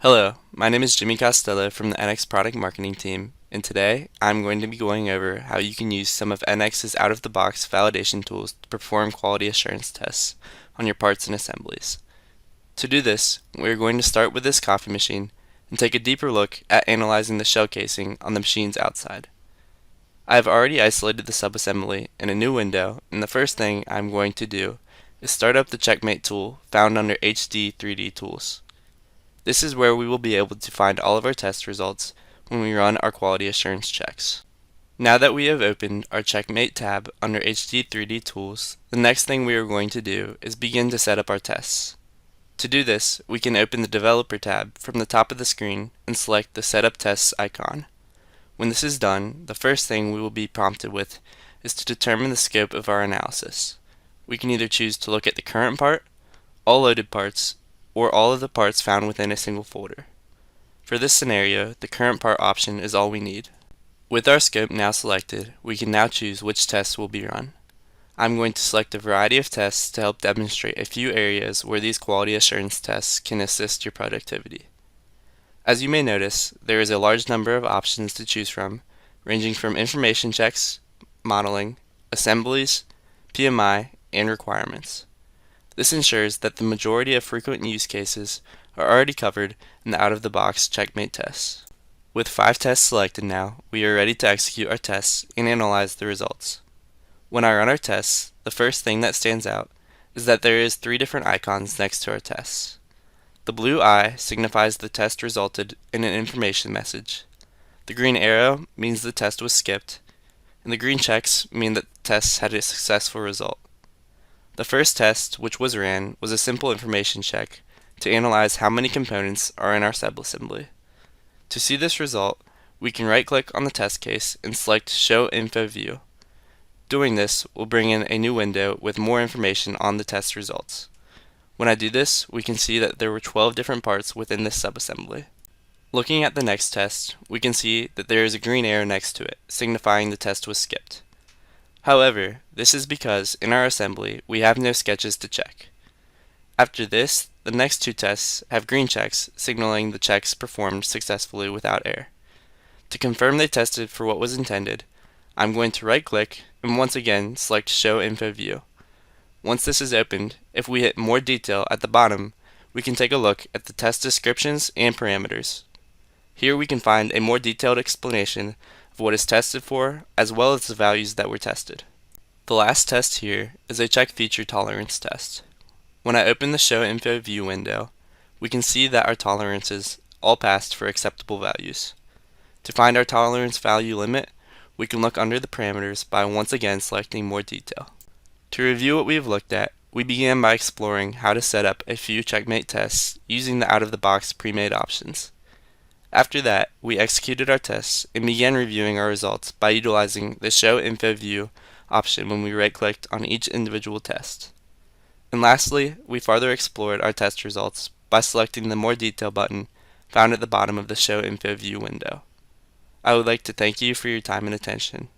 Hello, my name is Jimmy Costello from the NX Product Marketing team, and today I'm going to be going over how you can use some of NX's out-of-the-box validation tools to perform quality assurance tests on your parts and assemblies. To do this, we are going to start with this coffee machine and take a deeper look at analyzing the shell casing on the machine's outside. I have already isolated the subassembly in a new window, and the first thing I'm going to do is start up the Checkmate tool found under HD 3D Tools. This is where we will be able to find all of our test results when we run our quality assurance checks. Now that we have opened our Checkmate tab under HD 3D Tools, the next thing we are going to do is begin to set up our tests. To do this, we can open the Developer tab from the top of the screen and select the Setup Tests icon. When this is done, the first thing we will be prompted with is to determine the scope of our analysis. We can either choose to look at the current part, all loaded parts, or all of the parts found within a single folder. For this scenario, the current part option is all we need. With our scope now selected, we can now choose which tests will be run. I'm going to select a variety of tests to help demonstrate a few areas where these quality assurance tests can assist your productivity. As you may notice, there is a large number of options to choose from, ranging from information checks, modeling, assemblies, PMI, and requirements. This ensures that the majority of frequent use cases are already covered in the out-of-the-box Checkmate tests. With 5 tests selected now, we are ready to execute our tests and analyze the results. When I run our tests, the first thing that stands out is that there is 3 different icons next to our tests. The blue eye signifies the test resulted in an information message. The green arrow means the test was skipped, and the green checks mean that the test had a successful result. The first test, which was ran, was a simple information check to analyze how many components are in our subassembly. To see this result, we can right-click on the test case and select Show Info View. Doing this will bring in a new window with more information on the test results. When I do this, we can see that there were 12 different parts within this subassembly. Looking at the next test, we can see that there is a green arrow next to it, signifying the test was skipped. However, this is because in our assembly, we have no sketches to check. After this, the next 2 tests have green checks, signaling the checks performed successfully without error. To confirm they tested for what was intended, I'm going to right-click and once again select Show Info View. Once this is opened, if we hit More Detail at the bottom, we can take a look at the test descriptions and parameters. Here we can find a more detailed explanation of what is tested for, as well as the values that were tested. The last test here is a check feature tolerance test. When I open the Show Info View window, we can see that our tolerances all passed for acceptable values. To find our tolerance value limit, we can look under the parameters by once again selecting More Detail. To review what we have looked at, we began by exploring how to set up a few Checkmate tests using the out-of-the-box pre-made options. After that, we executed our tests and began reviewing our results by utilizing the Show Info View option when we right-clicked on each individual test. And lastly, we further explored our test results by selecting the More Detail button found at the bottom of the Show Info View window. I would like to thank you for your time and attention.